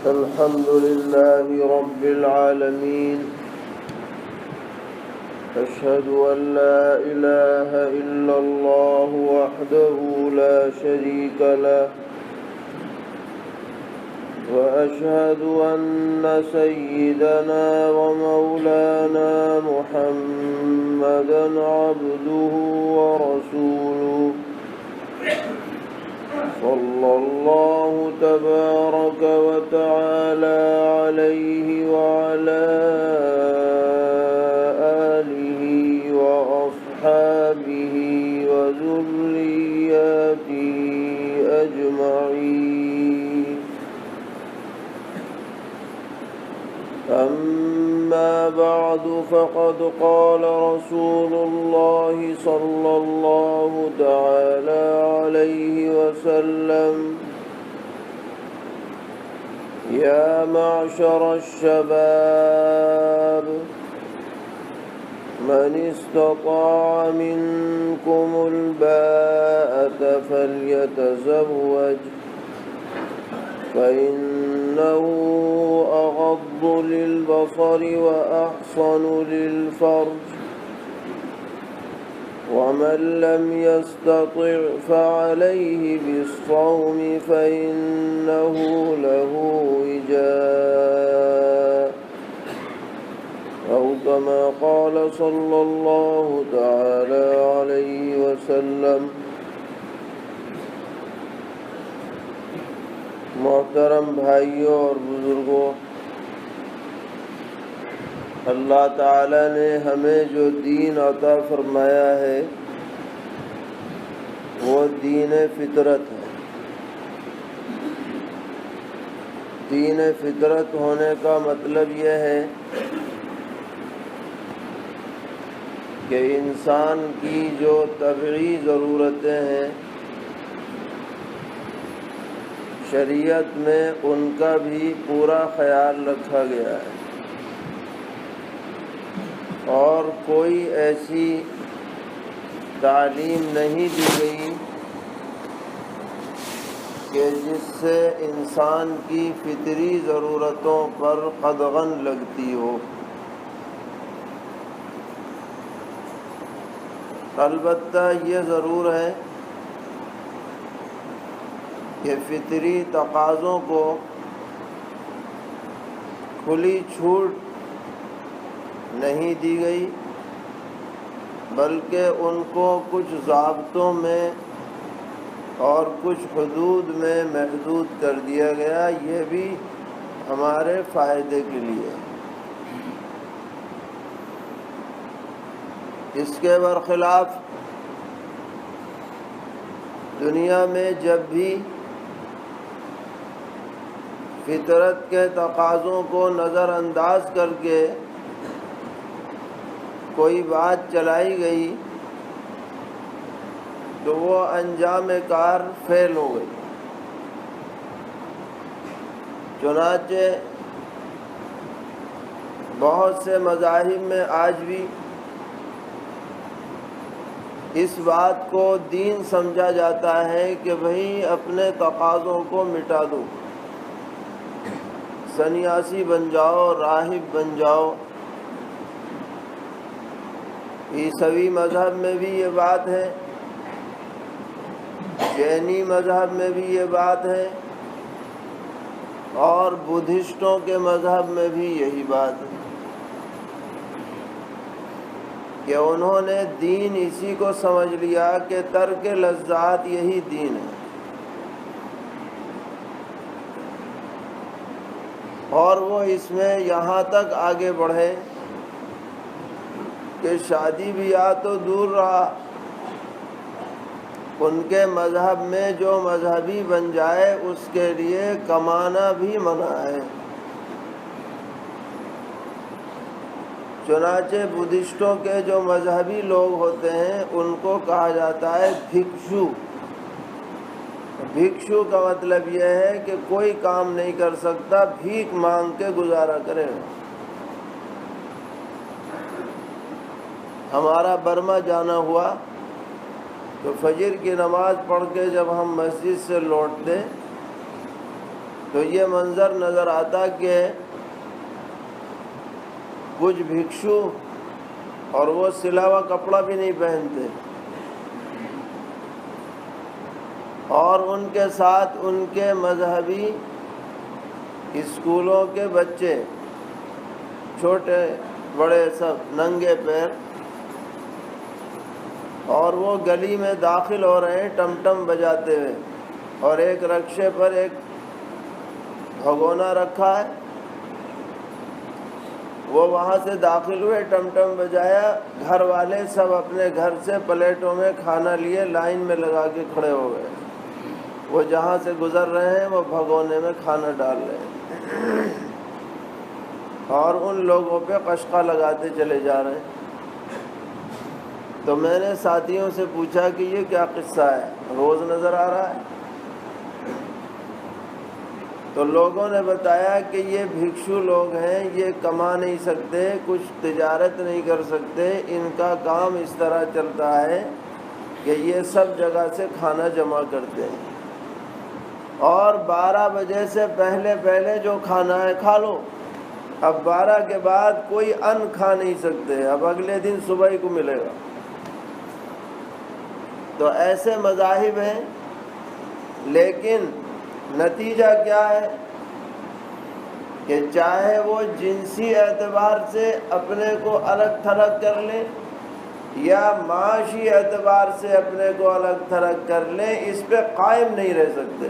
الحمد لله رب العالمين أشهد أن لا إله إلا الله وحده لا شريك له وأشهد أن سيدنا ومولانا محمدًا عبده ورسوله صلى الله تبارك وتعالى عليه وعلى آله وأصحابه وذرياته أجمعين. أما بعد فقد قال رسول الله صلى الله تعالى عليه وسلم: يا معشر الشباب من استطاع منكم الباءة فليتزوج فإنه أغض للبصر وأحصن للفرج ومن لم يستطع فعليه بالصوم فإنه له وجاء أو كما قال صلى الله تعالى عليه وسلم. محترم بھائیوں اور بزرگوں، اللہ تعالیٰ نے ہمیں جو دین عطا فرمایا ہے وہ دین فطرت ہے۔ دین فطرت ہونے کا مطلب یہ ہے کہ انسان کی جو طبعی ضرورتیں ہیں شریعت میں ان کا بھی پورا خیال رکھا گیا ہے، اور کوئی ایسی تعلیم نہیں دی گئی کہ جس سے انسان کی فطری ضرورتوں پر قدغن لگتی ہو۔ البتہ یہ ضرور ہے کہ فطری تقاضوں کو کھلی چھوٹ نہیں دی گئی، بلکہ ان کو کچھ ضابطوں میں اور کچھ حدود میں محدود کر دیا گیا، یہ بھی ہمارے فائدے کے لیے۔ اس کے برخلاف دنیا میں جب بھی فطرت کے تقاضوں کو نظر انداز کر کے کوئی بات چلائی گئی تو وہ انجام کار فیل ہو گئی۔ چنانچہ بہت سے مذاہب میں آج بھی اس بات کو دین سمجھا جاتا ہے کہ بھئی اپنے تقاضوں کو مٹا دو، سنیاسی بن جاؤ، راہب بن جاؤ۔ عیسوی مذہب میں بھی یہ بات ہے، جینی مذہب میں بھی یہ بات ہے، اور بدھسٹوں کے مذہب میں بھی یہی بات ہے کہ انہوں نے دین اسی کو سمجھ لیا کہ ترک لذات یہی دین ہے، اور وہ اس میں یہاں تک آگے بڑھے کہ شادی بیاہ تو دور رہا، ان کے مذہب میں جو مذہبی بن جائے اس کے لیے کمانا بھی منع ہے۔ چنانچہ بدھسٹوں کے جو مذہبی لوگ ہوتے ہیں ان کو کہا جاتا ہے بھکشو۔ بھکشو کا مطلب یہ ہے کہ کوئی کام نہیں کر سکتا، بھیک مانگ کے گزارا کرے۔ ہمارا برما جانا ہوا تو فجر کی نماز پڑھ کے جب ہم مسجد سے لوٹتے تو یہ منظر نظر آتا کہ کچھ بھکشو اور وہ سلا ہوا کپڑا بھی نہیں پہنتے، اور ان کے ساتھ ان کے مذہبی اسکولوں کے بچے، چھوٹے بڑے سب ننگے پیر، اور وہ گلی میں داخل ہو رہے ہیں ٹم ٹم بجاتے ہوئے، اور ایک رکشے پر ایک بھگونا رکھا ہے، وہ وہاں سے داخل ہوئے، ٹم ٹم بجایا، گھر والے سب اپنے گھر سے پلیٹوں میں کھانا لیے لائن میں لگا کے کھڑے ہو گئے، وہ جہاں سے گزر رہے ہیں وہ بھگونے میں کھانا ڈال رہے ہیں اور ان لوگوں پہ قشقہ لگاتے چلے جا رہے ہیں۔ تو میں نے ساتھیوں سے پوچھا کہ یہ کیا قصہ ہے، روز نظر آ رہا ہے؟ تو لوگوں نے بتایا کہ یہ بھکشو لوگ ہیں، یہ کما نہیں سکتے، کچھ تجارت نہیں کر سکتے، ان کا کام اس طرح چلتا ہے کہ یہ سب جگہ سے کھانا جمع کرتے ہیں، اور 12 بجے سے پہلے پہلے جو کھانا ہے کھا لو، اب 12 کے بعد کوئی ان کھا نہیں سکتے، اب اگلے دن صبح ہی کو ملے گا۔ تو ایسے مذاہب ہیں، لیکن نتیجہ کیا ہے کہ چاہے وہ جنسی اعتبار سے اپنے کو الگ تھلگ کر لیں یا معاشی اعتبار سے اپنے کو الگ تھلگ کر لیں، اس پہ قائم نہیں رہ سکتے۔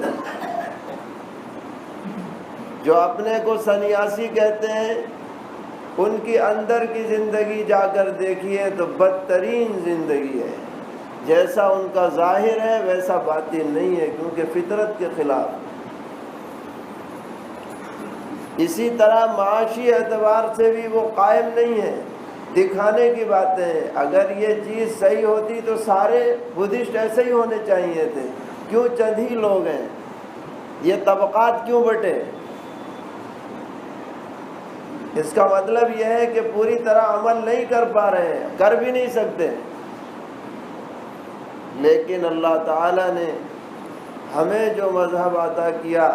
جو اپنے کو سنیاسی کہتے ہیں، ان کی اندر کی زندگی جا کر دیکھیے تو بدترین زندگی ہے، جیسا ان کا ظاہر ہے ویسا باطن نہیں ہے، کیونکہ فطرت کے خلاف۔ اسی طرح معاشی اعتبار سے بھی وہ قائم نہیں ہے، دکھانے کی باتیں ہیں۔ اگر یہ چیز صحیح ہوتی تو سارے بدھسٹ ایسے ہی ہونے چاہیے تھے، کیوں چند ہی لوگ ہیں؟ یہ طبقات کیوں بٹے؟ اس کا مطلب یہ ہے کہ پوری طرح عمل نہیں کر پا رہے ہیں، کر بھی نہیں سکتے۔ لیکن اللہ تعالیٰ نے ہمیں جو مذہب عطا کیا،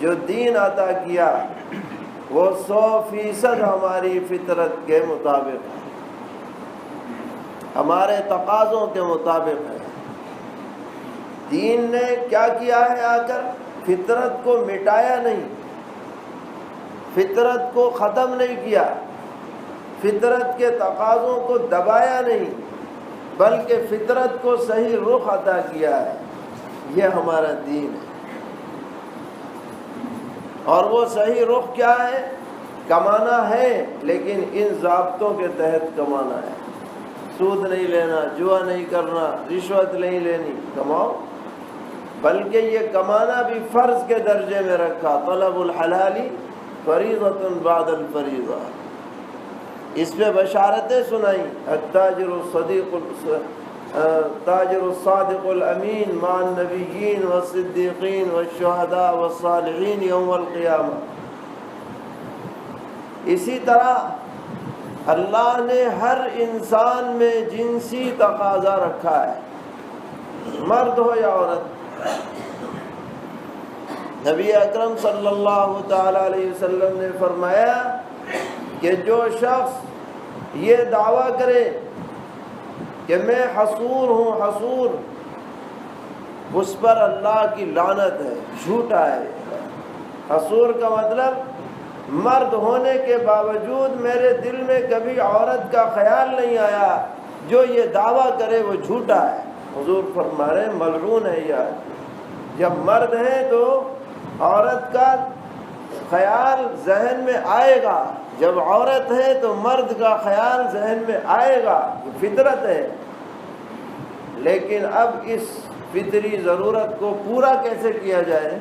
جو دین عطا کیا، وہ 100% ہماری فطرت کے مطابق ہے، ہمارے تقاضوں کے مطابق ہے۔ دین نے کیا کیا ہے آ کر؟ فطرت کو مٹایا نہیں، فطرت کو ختم نہیں کیا، فطرت کے تقاضوں کو دبایا نہیں، بلکہ فطرت کو صحیح رخ عطا کیا ہے۔ یہ ہمارا دین ہے، اور وہ صحیح رخ کیا ہے؟ کمانا ہے، لیکن ان ضابطوں کے تحت کمانا ہے۔ سود نہیں لینا، جوا نہیں کرنا، رشوت نہیں لینی، کماؤ، بلکہ یہ کمانا بھی فرض کے درجے میں رکھا، طلب الحلال فریضۃ بعد الفریضہ۔ اس پہ بشارتیں سنائیں، التاجر الصادق الامین مع النبیین والصدیقین والشہداء والصالحین یوم القیامہ۔ اسی طرح اللہ نے ہر انسان میں جنسی تقاضا رکھا ہے، مرد ہو یا عورت۔ نبی اکرم صلی اللہ تعالی علیہ وسلم نے فرمایا کہ جو شخص یہ دعویٰ کرے کہ میں حصور ہوں، حصور، اس پر اللہ کی لعنت ہے، جھوٹا ہے۔ حصور کا مطلب مرد ہونے کے باوجود میرے دل میں کبھی عورت کا خیال نہیں آیا، جو یہ دعویٰ کرے وہ جھوٹا ہے۔ حضور فرما رہے ہیں ملعون ہے یہ آدمی۔ جب مرد ہے تو عورت کا خیال ذہن میں آئے گا، جب عورت ہے تو مرد کا خیال ذہن میں آئے گا، یہ فطرت ہے۔ لیکن اب اس فطری ضرورت کو پورا کیسے کیا جائے؟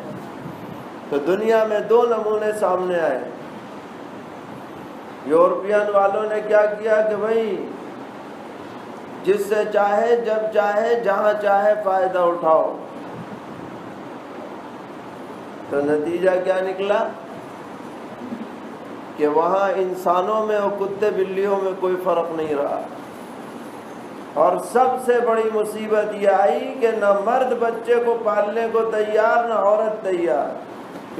تو دنیا میں 2 نمونے سامنے آئے۔ یورپین والوں نے کیا کیا کہ بھائی جس سے چاہے، جب چاہے، جہاں چاہے فائدہ اٹھاؤ۔ تو نتیجہ کیا نکلا کہ وہاں انسانوں میں اور کتے بلیوں میں کوئی فرق نہیں رہا، اور سب سے بڑی مصیبت یہ آئی کہ نہ مرد بچے کو پالنے کو تیار، نہ عورت تیار،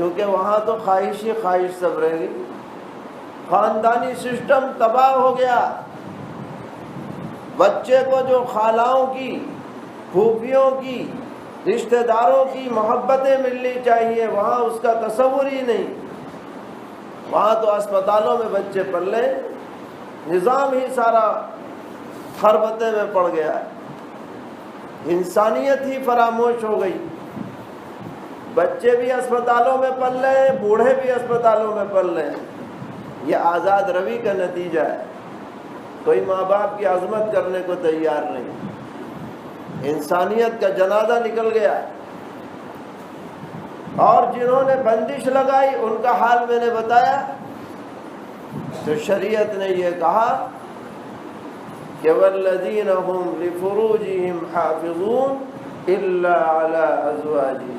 کیونکہ وہاں تو خواہش ہی خواہش سب رہ گئی، خاندانی سسٹم تباہ ہو گیا۔ بچے کو جو خالاؤں کی، پھوپھیوں کی، رشتہ داروں کی محبتیں ملنی چاہیے، وہاں اس کا تصور ہی نہیں۔ وہاں تو اسپتالوں میں بچے پل لیں، نظام ہی سارا خربتے میں پڑ گیا ہے، انسانیت ہی فراموش ہو گئی۔ بچے بھی اسپتالوں میں پل رہے ہیں، بوڑھے بھی اسپتالوں میں پل رہے ہیں۔ یہ آزاد روی کا نتیجہ ہے۔ کوئی ماں باپ کی عظمت کرنے کو تیار نہیں، انسانیت کا جنازہ نکل گیا۔ اور جنہوں نے بندش لگائی ان کا حال میں نے بتایا، تو شریعت نے یہ کہا کہ والذین هم لفروجهم حافظون الا علی ازواجہم،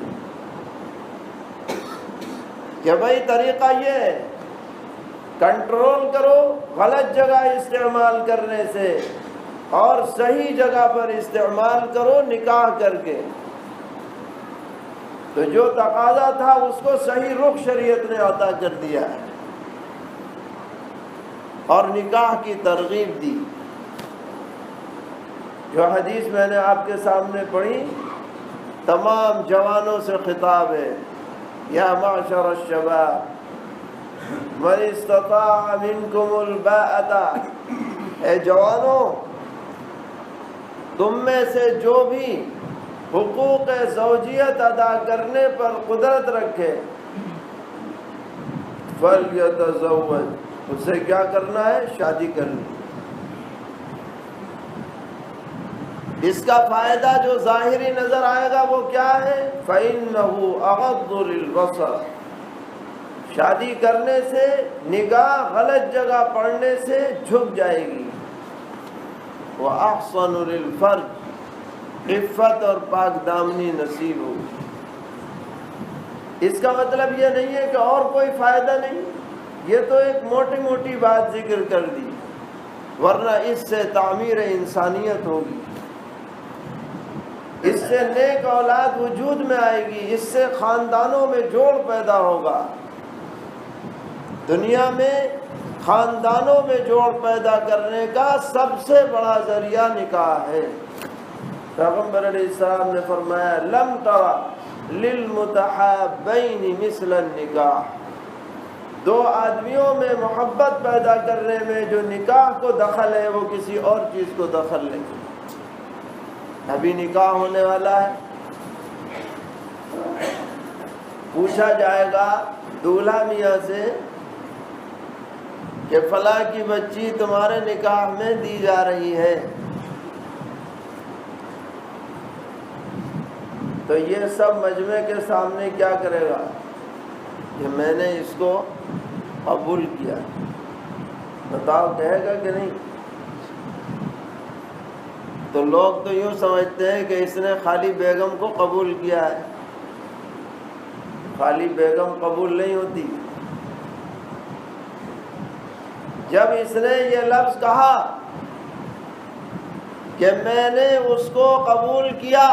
کہ بھائی طریقہ یہ ہے، کنٹرول کرو غلط جگہ استعمال کرنے سے، اور صحیح جگہ پر استعمال کرو نکاح کر کے۔ تو جو تقاضا تھا اس کو صحیح رخ شریعت نے عطا کر دیا ہے، اور نکاح کی ترغیب دی۔ جو حدیث میں نے آپ کے سامنے پڑھی تمام جوانوں سے خطاب ہے، یا معشر الشباب من استطاع منکم الباءۃ، اے جوانوں تم میں سے جو بھی حقوق زوجیت ادا کرنے پر قدرت رکھے، فلیتزوج، اسے کیا کرنا ہے؟ شادی کرنی۔ اس کا فائدہ جو ظاہری نظر آئے گا وہ کیا ہے؟ فَإِنَّهُ أَغَضُّ لِلْبَصَرِ، شادی کرنے سے نگاہ غلط جگہ پڑنے سے جھک جائے گی۔ وَأَحْصَنُ لِلْفَرْجِ، عفت اور پاک دامنی نصیب ہوگی۔ اس کا مطلب یہ نہیں ہے کہ اور کوئی فائدہ نہیں، یہ تو ایک موٹی موٹی بات ذکر کر دی، ورنہ اس سے تعمیر انسانیت ہوگی، اس سے نیک اولاد وجود میں آئے گی، اس سے خاندانوں میں جوڑ پیدا ہوگا۔ دنیا میں خاندانوں میں جوڑ پیدا کرنے کا سب سے بڑا ذریعہ نکاح ہے۔ پیغمبر علیہ السلام نے فرمایا لم تر للمتحابین مثل النکاح، دو آدمیوں میں محبت پیدا کرنے میں جو نکاح کو دخل ہے وہ کسی اور چیز کو دخل نہیں۔ ابھی نکاح ہونے والا ہے، پوچھا جائے گا دولہا میاں سے کہ فلاں کی بچی تمہارے نکاح میں دی جا رہی ہے، تو یہ سب مجمع کے سامنے کیا کرے گا کہ میں نے اس کو قبول کیا؟ بتاؤ کہے گا کہ نہیں؟ تو لوگ تو یوں سمجھتے ہیں کہ اس نے خالی بیگم کو قبول کیا ہے۔ خالی بیگم قبول نہیں ہوتی۔ جب اس نے یہ لفظ کہا کہ میں نے اس کو قبول کیا،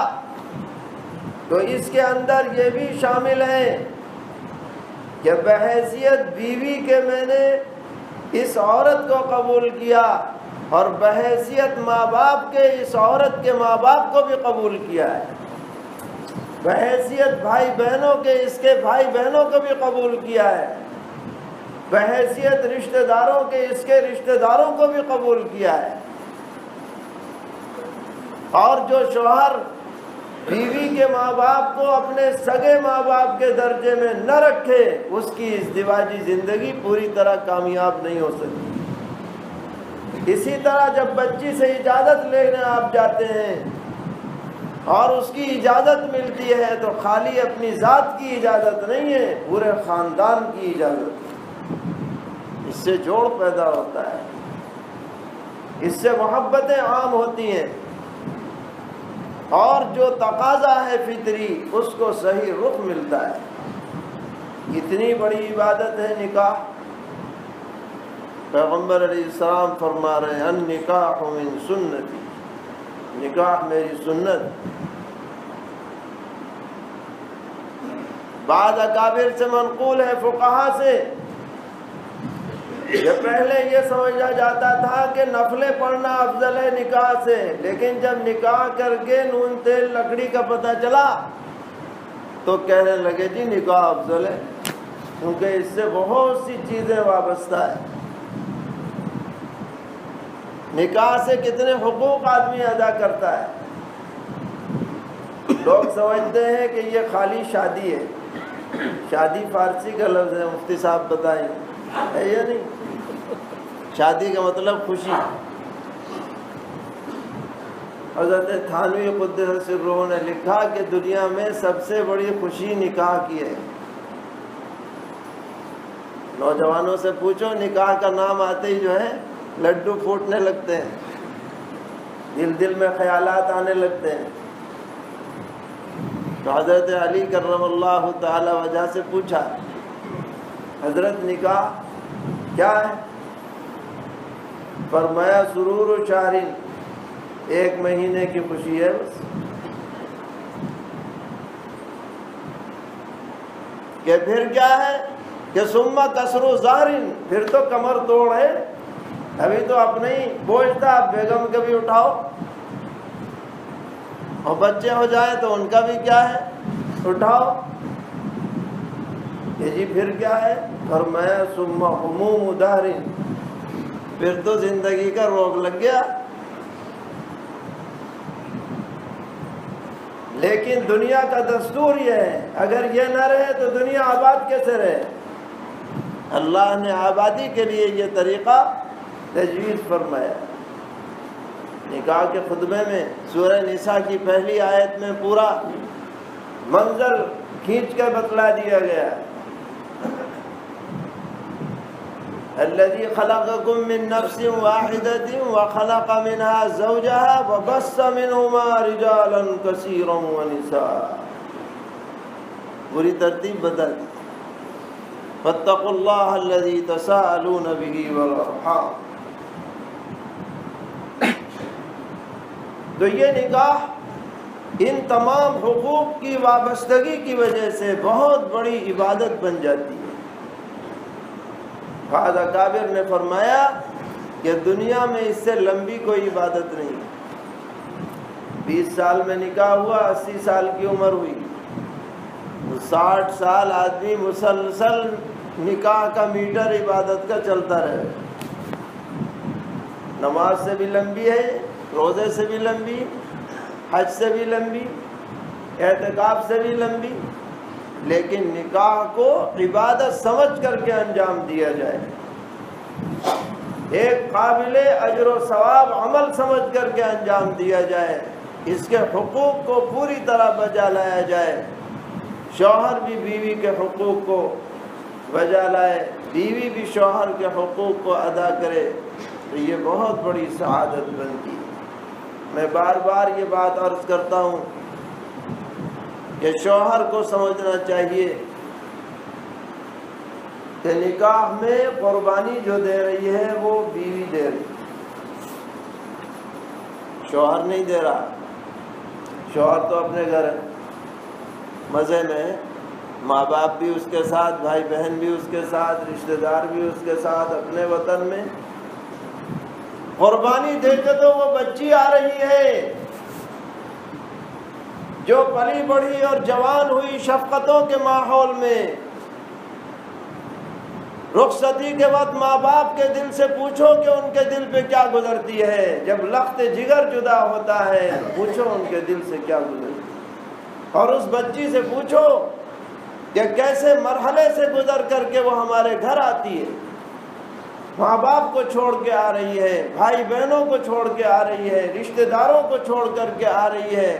تو اس کے اندر یہ بھی شامل ہے کہ بحیثیت بیوی کے میں نے اس عورت کو قبول کیا، اور بحیثیت ماں باپ کے اس عورت کے ماں باپ کو بھی قبول کیا ہے، بحیثیت بھائی بہنوں کے اس کے بھائی بہنوں کو بھی قبول کیا ہے، بحیثیت رشتہ داروں کے اس کے رشتہ داروں کو بھی قبول کیا ہے۔ اور جو شوہر بیوی کے ماں باپ کو اپنے سگے ماں باپ کے درجے میں نہ رکھے، اس کی ازدواجی زندگی پوری طرح کامیاب نہیں ہو سکتی۔ اسی طرح جب بچی سے اجازت لینے آپ جاتے ہیں اور اس کی اجازت ملتی ہے، تو خالی اپنی ذات کی اجازت نہیں ہے، پورے خاندان کی اجازت ہے۔ اس سے جوڑ پیدا ہوتا ہے، اس سے محبتیں عام ہوتی ہیں، اور جو تقاضا ہے فطری اس کو صحیح رخ ملتا ہے۔ اتنی بڑی عبادت ہے نکاح۔ پیغمبر علیہ السلام فرما رہے ہیں النکاح من سنتی، نکاح میری سنت۔ بعض اکابر سے منقول ہے، فقہا سے، کہ پہلے یہ سمجھا جاتا تھا کہ نفلیں پڑھنا افضل ہے نکاح سے، لیکن جب نکاح کر کے نون تیل لکڑی کا پتہ چلا تو کہنے لگے جی نکاح افضل ہے، کیونکہ اس سے بہت سی چیزیں وابستہ ہیں۔ نکاح سے کتنے حقوق آدمی ادا کرتا ہے۔ لوگ سمجھتے ہیں کہ یہ خالی شادی ہے، شادی فارسی کا لفظ ہے، مفتی صاحب بتائیں ہے یا نہیں؟ شادی کا مطلب خوشی۔ حضرت تھانوی قدس سرہ نے لکھا کہ دنیا میں سب سے بڑی خوشی نکاح کی ہے۔ نوجوانوں سے پوچھو، نکاح کا نام آتے ہی جو ہے لڈو پھوٹنے لگتے ہیں، دل میں خیالات آنے لگتے ہیں۔ تو حضرت علی کرم اللہ تعالی وجہ سے پوچھا، حضرت نکاح کیا ہے؟ فرمایا سرور و شہرین، ایک مہینے کی خوشی ہے بس۔ کہ پھر کیا ہے کہ ثم کسر و ظہرین، پھر تو کمر توڑ ہے، ابھی تو اپنے ہی بوجھ تھا، اب بیگم کا بھی اٹھاؤ، اور بچے ہو جائیں تو ان کا بھی کیا ہے اٹھاؤ۔ کہ جی پھر کیا ہے؟ فرمایا ثم هموم دہر، پھر تو زندگی کا روگ لگ گیا۔ لیکن دنیا کا دستور یہ ہے، اگر یہ نہ رہے تو دنیا آباد کیسے رہے؟ اللہ نے آبادی کے لیے یہ طریقہ تجویز فرمایا۔ نکاح کے خطبے میں سورہ نساء کی پہلی آیت میں پورا منظر کھینچ کے بتلا دیا گیا ہے۔ الذي خلقكم من نفس واحدة وخلق منها زوجها وبث منهما رجالا كثيرا ونساء، پوری ترتیب بدل۔ فاتقوا الله الذي تساءلون به والارحام۔ تو یہ نکاح ان تمام حقوق کی وابستگی کی وجہ سے بہت بڑی عبادت بن جاتی ہے۔ بعض اکابر نے فرمایا کہ دنیا میں اس سے لمبی کوئی عبادت نہیں۔ 20 سال میں نکاح ہوا، 80 سال کی عمر ہوئی، 60 سال آدمی مسلسل نکاح کا میٹر عبادت کا چلتا رہے۔ نماز سے بھی لمبی ہے، روزے سے بھی لمبی، حج سے بھی لمبی، اعتکاف سے بھی لمبی، لیکن نکاح کو عبادت سمجھ کر کے انجام دیا جائے، ایک قابل اجر و ثواب عمل سمجھ کر کے انجام دیا جائے، اس کے حقوق کو پوری طرح بجا لایا جائے، شوہر بھی بیوی کے حقوق کو بجا لائے، بیوی بھی شوہر کے حقوق کو ادا کرے، تو یہ بہت بڑی سعادت بنتی ہے۔ میں بار بار یہ بات عرض کرتا ہوں کہ شوہر کو سمجھنا چاہیے کہ نکاح میں قربانی جو دے رہی ہے وہ بیوی دے رہی، شوہر نہیں دے رہا۔ شوہر تو اپنے گھر ہے، مزے میں، ماں باپ بھی اس کے ساتھ، بھائی بہن بھی اس کے ساتھ، رشتہ دار بھی اس کے ساتھ، اپنے وطن میں قربانی دے کے تو وہ بچی آ رہی ہے جو پلی بڑھی اور جوان ہوئی شفقتوں کے ماحول میں۔ رخصتی کے وقت ماں باپ کے دل سے پوچھو کہ ان کے دل پہ کیا گزرتی ہے، جب لخت جگر جدا ہوتا ہے پوچھو ان کے دل سے کیا گزرتی ہے، اور اس بچی سے پوچھو کہ کیسے مرحلے سے گزر کر کے وہ ہمارے گھر آتی ہے، ماں باپ کو چھوڑ کے آ رہی ہے، بھائی بہنوں کو چھوڑ کے آ رہی ہے، رشتہ داروں کو چھوڑ کر کے آ رہی ہے،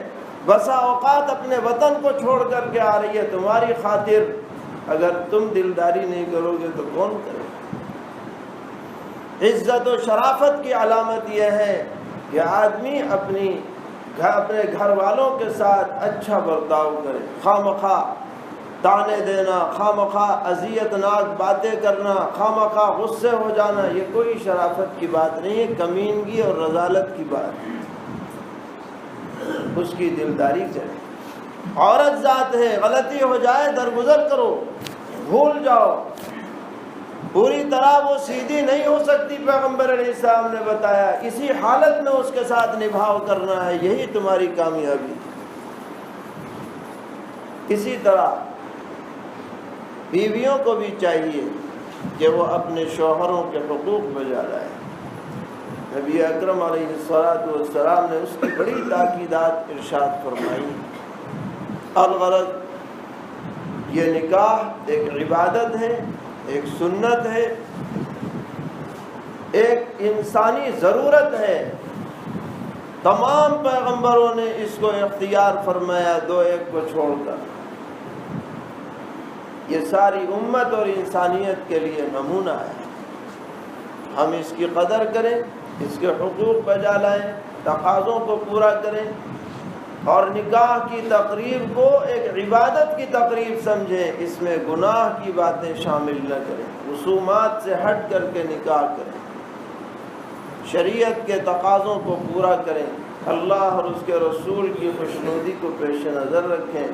بسا اوقات اپنے وطن کو چھوڑ کر کے آ رہی ہے تمہاری خاطر۔ اگر تم دلداری نہیں کرو گے تو کون کرے؟ عزت و شرافت کی علامت یہ ہے کہ آدمی اپنے گھر والوں کے ساتھ اچھا برتاؤ کرے، خواہ تانے دینا، خواہ اذیت ناک باتیں کرنا، خواہ غصے ہو جانا، یہ کوئی شرافت کی بات نہیں ہے، کمینگی اور رذالت کی بات ہے۔ اس کی دلداری کرے۔ عورت ذات ہے، غلطی ہو جائے درگزر کرو، بھول جاؤ، پوری طرح وہ سیدھی نہیں ہو سکتی۔ پیغمبر علیہ السلام نے بتایا اسی حالت میں اس کے ساتھ نبھاؤ کرنا ہے، یہی تمہاری کامیابی۔ اسی طرح بیویوں کو بھی چاہیے کہ وہ اپنے شوہروں کے حقوق بجا لائیں۔ نبی اکرم علیہ السلام نے اس کی بڑی تاکیدات ارشاد فرمائی۔ الغرض یہ نکاح ایک عبادت ہے، ایک سنت ہے، ایک انسانی ضرورت ہے۔ تمام پیغمبروں نے اس کو اختیار فرمایا، دو ایک کو چھوڑ کر۔ یہ ساری امت اور انسانیت کے لیے نمونہ ہے۔ ہم اس کی قدر کریں، اس کے حقوق بجا لائیں، تقاضوں کو پورا کریں، اور نکاح کی تقریب کو ایک عبادت کی تقریب سمجھیں، اس میں گناہ کی باتیں شامل نہ کریں، رسومات سے ہٹ کر کے نکاح کریں، شریعت کے تقاضوں کو پورا کریں، اللہ اور اس کے رسول کی خوشنودی کو پیش نظر رکھیں۔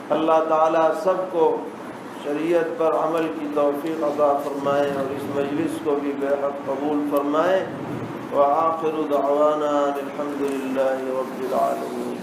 اللہ تعالیٰ سب کو شریعت پر عمل کی توفیق عطا فرمائے اور اس مجلس کو بھی بے حق قبول فرمائے۔ وآخر دعوانا الحمد للہ رب العالمین۔